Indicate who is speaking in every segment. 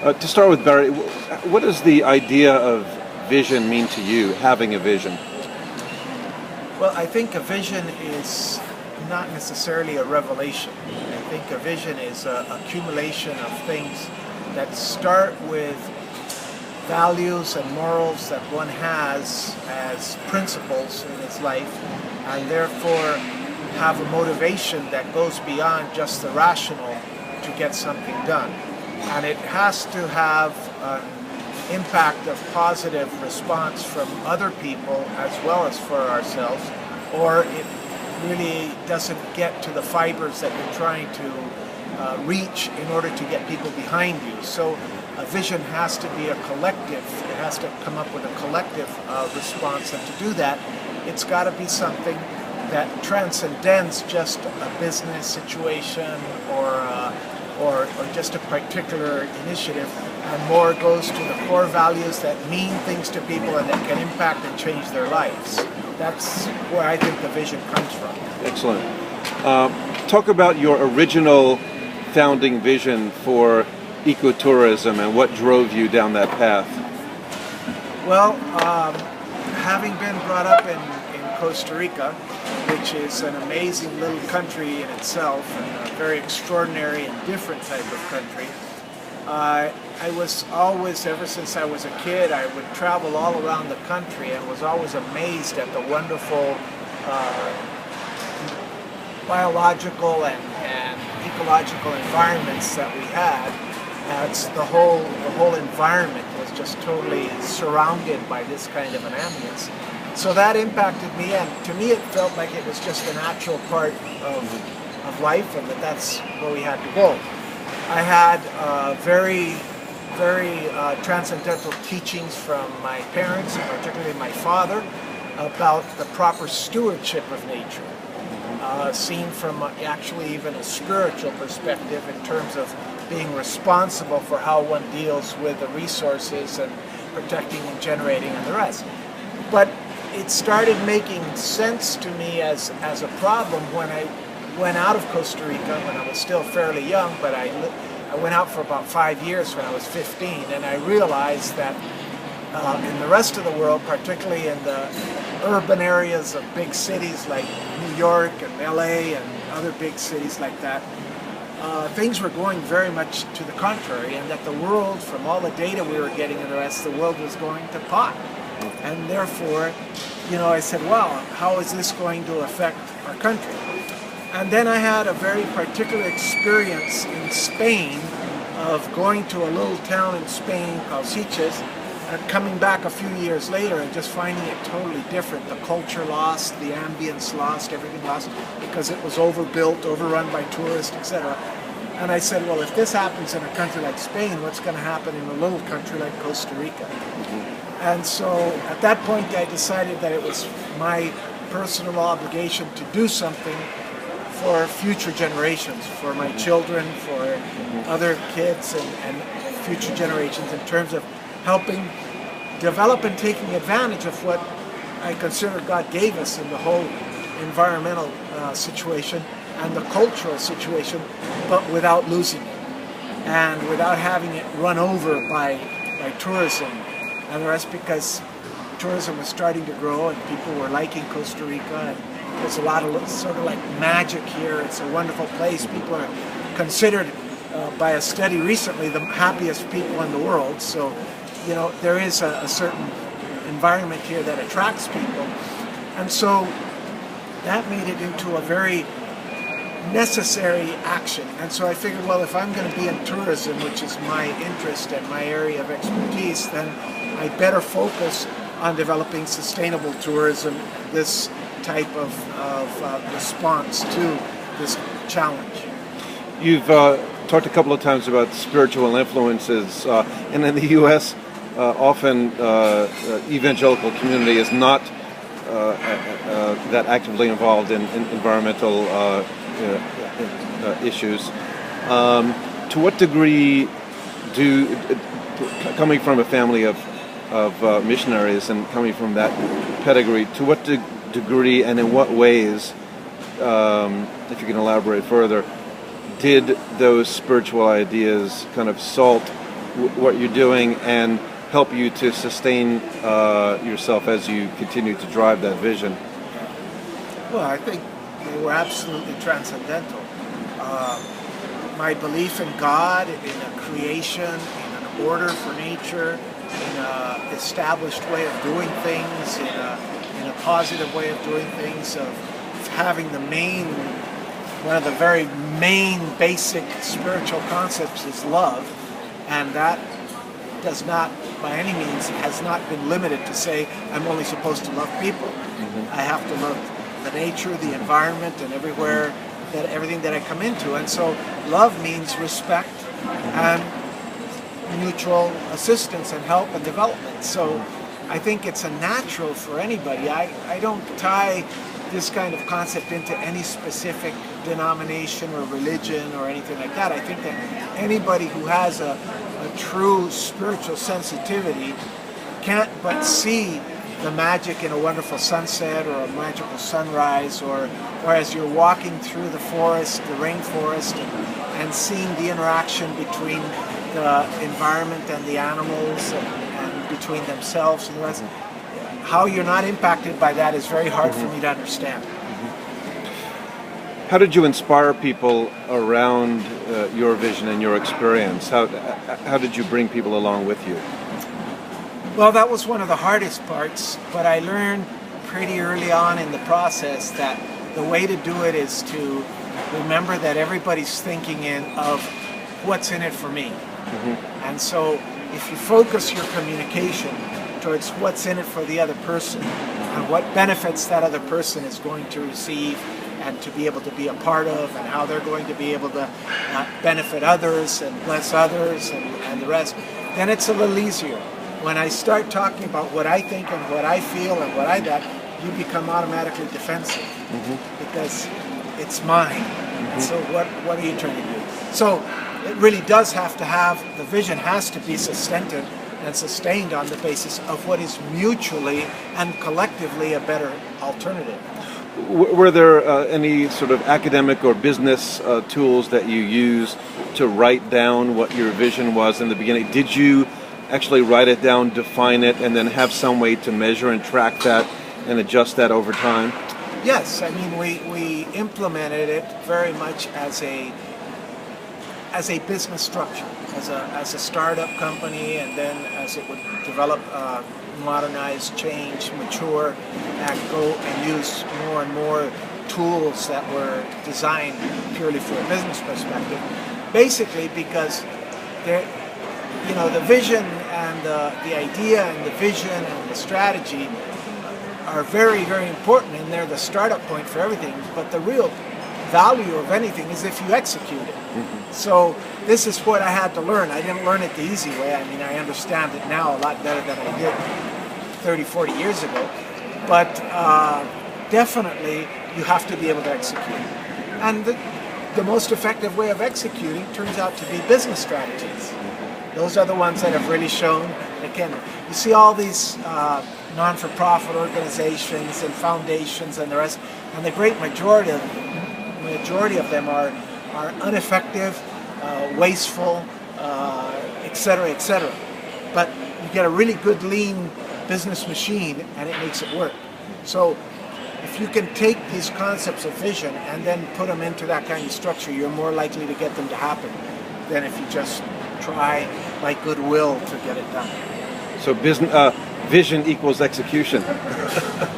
Speaker 1: To start with, Bary, what does the idea of vision mean to you, having a vision?
Speaker 2: Well, I think a vision is not necessarily a revelation. I think a vision is an accumulation of things that start with values and morals that one has as principles in his life, and therefore have a motivation that goes beyond just the rational to get something done. And it has to have an impact of positive response from other people as well as for ourselves, or it really doesn't get to the fibers that you're trying to reach in order to get people behind you. So a vision has to be a collective. It has to come up with a collective response, and to do that, it's got to be something that transcends just a business situation or just a particular initiative, and more goes to the core values that mean things to people and that can impact and change their lives. That's where I think the vision comes from.
Speaker 1: Excellent. Talk about your original founding vision for ecotourism and what drove you down that path.
Speaker 2: Well, having been brought up in Costa Rica, which is an amazing little country in itself and a very extraordinary and different type of country, I was always, ever since I was a kid, I would travel all around the country and was always amazed at the wonderful biological and ecological environments that we had. It's the whole environment was just totally surrounded by this kind of an ambience. So that impacted me, and to me it felt like it was just a natural part of life, and that's where we had to go. I had very transcendental teachings from my parents, and particularly my father, about the proper stewardship of nature, seen from actually even a spiritual perspective in terms of being responsible for how one deals with the resources and protecting and generating and the rest. But it started making sense to me as a problem when I went out of Costa Rica when I was still fairly young, but I went out for about 5 years when I was 15, and I realized that in the rest of the world, particularly in the urban areas of big cities like New York and LA and other big cities like that, things were going very much to the contrary, and that the world, from all the data we were getting in the rest of the world, was going to pot. And therefore, you know, I said, wow, how is this going to affect our country? And then I had a very particular experience in Spain of going to a little town in Spain called Sitges, and coming back a few years later and just finding it totally different. The culture lost, the ambience lost, everything lost, because it was overbuilt, overrun by tourists, etc. And I said, well, if this happens in a country like Spain, what's going to happen in a little country like Costa Rica? And so at that point I decided that it was my personal obligation to do something for future generations, for my children, for other kids and future generations, in terms of helping develop and taking advantage of what I consider God gave us in the whole environmental situation and the cultural situation, but without losing it and without having it run over by tourism and the rest, because tourism was starting to grow and people were liking Costa Rica, and there's a lot of sort of like magic here. It's a wonderful place. People are considered by a study recently the happiest people in the world. So, you know, there is a certain environment here that attracts people. And so that made it into a very necessary action. And so I figured, well, if I'm going to be in tourism, which is my interest and my area of expertise, then I better focus on developing sustainable tourism, this type of response to this challenge.
Speaker 1: You've talked a couple of times about spiritual influences, and in the U.S., often evangelical community is not that actively involved in environmental issues. To what degree coming from a family of missionaries and coming from that pedigree, to what degree and in what ways, if you can elaborate further, did those spiritual ideas kind of salt what you're doing and help you to sustain yourself as you continue to drive that vision?
Speaker 2: Well, I think they were absolutely transcendental. My belief in God, in a creation, in an order for nature, in an established way of doing things, in a positive way of doing things, of having one of the very main basic spiritual concepts is love, and that does not, by any means, has not been limited to say I'm only supposed to love people. I have to love the nature, the environment, and everything that I come into. And so love means respect and mutual assistance and help and development. So I think it's a natural for anybody. I don't tie this kind of concept into any specific denomination or religion or anything like that. I think that anybody who has a true spiritual sensitivity can't but see the magic in a wonderful sunset or a magical sunrise, or as you're walking through the forest, the rainforest, and seeing the interaction between the environment and the animals and between themselves and the rest. How you're not impacted by that is very hard for me to understand.
Speaker 1: How did you inspire people around your vision and your experience? How did you bring people along with you?
Speaker 2: Well, that was one of the hardest parts, but I learned pretty early on in the process that the way to do it is to remember that everybody's thinking of what's in it for me. And so if you focus your communication towards what's in it for the other person and what benefits that other person is going to receive and to be able to be a part of, and how they're going to be able to benefit others and bless others and the rest, then it's a little easier. When I start talking about what I think and what I feel and what I got, you become automatically defensive because it's mine. So what are you trying to do? So it really does have to have, the vision has to be sustained and sustained on the basis of what is mutually and collectively a better alternative.
Speaker 1: Were there any sort of academic or business tools that you use to write down what your vision was in the beginning? Did you actually write it down, define it, and then have some way to measure and track that and adjust that over time?
Speaker 2: Yes, I mean we implemented it very much as a business structure, as a startup company, and then as it would develop, modernize, change, mature, and go and use more and more tools that were designed purely for a business perspective. Basically, because the vision and the idea and the vision and the strategy are very, very important, and they're the startup point for everything. But the real value of anything is if you execute it. So this is what I had to learn. I didn't learn it the easy way. I mean, I understand it now a lot better than I did 30, 40 years ago. But definitely you have to be able to execute. And the most effective way of executing turns out to be business strategies. Those are the ones that have really shown. Again, you see all these non-for-profit organizations and foundations and the rest, and the great majority of them are ineffective, wasteful, etc., etc. But you get a really good lean business machine and it makes it work. So if you can take these concepts of vision and then put them into that kind of structure, you're more likely to get them to happen than if you just try by goodwill to get it done.
Speaker 1: So vision equals execution.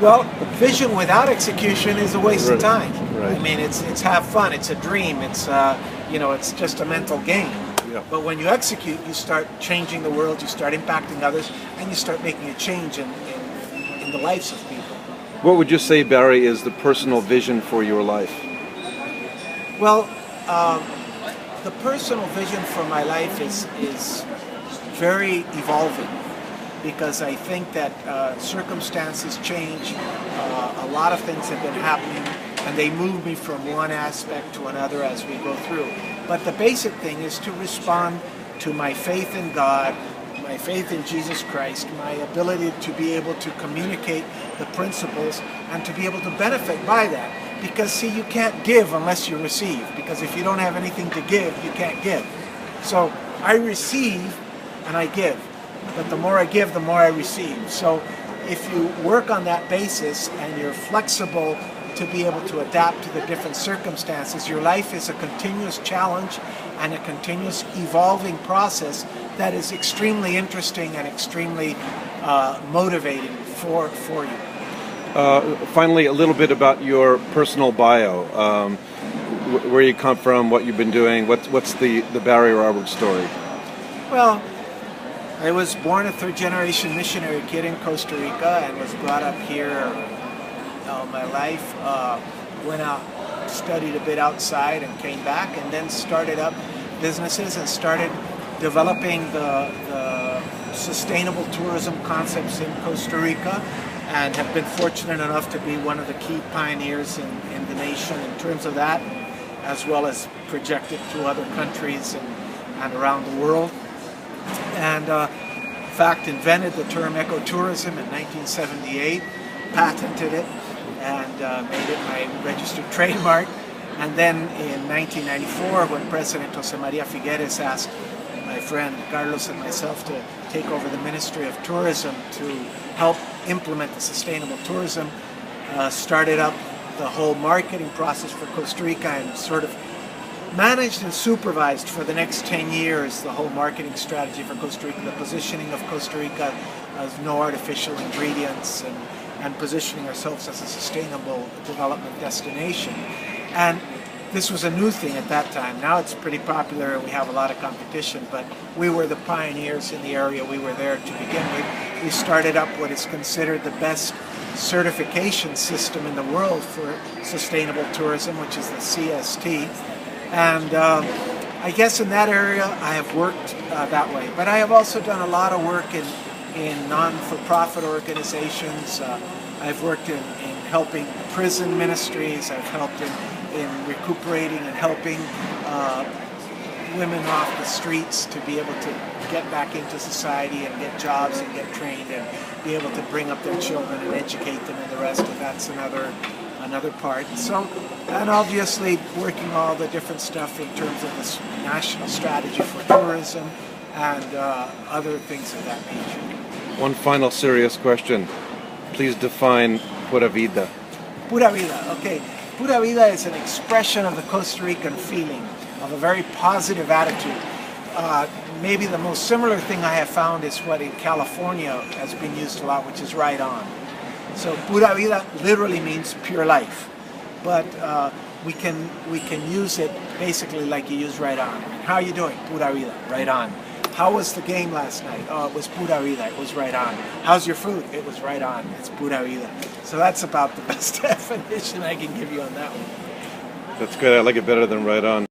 Speaker 2: Well, vision without execution is a waste of time.
Speaker 1: Right.
Speaker 2: I mean, it's have fun. It's a dream. It's it's just a mental game.
Speaker 1: Yeah.
Speaker 2: But when you execute, you start changing the world. You start impacting others, and you start making a change in the lives of people.
Speaker 1: What would you say, Bary, is the personal vision for your life?
Speaker 2: Well, the personal vision for my life is very evolving, because I think that circumstances change. A lot of things have been happening, and they move me from one aspect to another as we go through. But the basic thing is to respond to my faith in God, my faith in Jesus Christ, my ability to be able to communicate the principles and to be able to benefit by that. Because, see, you can't give unless you receive, because if you don't have anything to give, you can't give. So I receive and I give. But the more I give, the more I receive. So if you work on that basis and you're flexible to be able to adapt to the different circumstances, your life is a continuous challenge and a continuous evolving process that is extremely interesting and extremely motivating for you.
Speaker 1: Finally, a little bit about your personal bio. Where you come from, what you've been doing, what's the Bary Roberts story?
Speaker 2: Well, I was born a third-generation missionary kid in Costa Rica and was brought up here all my life. Went out, studied a bit outside and came back, and then started up businesses and started developing the sustainable tourism concepts in Costa Rica, and have been fortunate enough to be one of the key pioneers in the nation in terms of that, as well as projected to other countries and around the world. And in fact invented the term ecotourism in 1978, patented it, and made it my registered trademark. And then in 1994, when President Jose Maria Figueres asked my friend Carlos and myself to take over the Ministry of Tourism to help implement the sustainable tourism, started up the whole marketing process for Costa Rica and sort of managed and supervised for the next 10 years the whole marketing strategy for Costa Rica, the positioning of Costa Rica as no artificial ingredients, and positioning ourselves as a sustainable development destination. And this was a new thing at that time. Now it's pretty popular and we have a lot of competition, but we were the pioneers in the area. We were there to begin with. We started up what is considered the best certification system in the world for sustainable tourism, which is the CST. And I guess in that area I have worked that way. But I have also done a lot of work in non-for-profit organizations. I've worked in helping prison ministries. I've helped in recuperating and helping women off the streets to be able to get back into society and get jobs and get trained and be able to bring up their children and educate them and the rest, and that's another part. So, and obviously working all the different stuff in terms of this national strategy for tourism and other things of that nature.
Speaker 1: One final serious question. Please define Pura Vida.
Speaker 2: Pura Vida, okay. Pura Vida is an expression of the Costa Rican feeling, of a very positive attitude. Maybe the most similar thing I have found is what in California has been used a lot, which is right on. So Pura Vida literally means pure life, but we can use it basically like you use right on. How are you doing? Pura Vida, right on. How was the game last night? Oh, it was Pura Vida, it was right on. How's your food? It was right on, it's Pura Vida. So that's about the best definition I can give you on that one.
Speaker 1: That's good, I like it better than right on.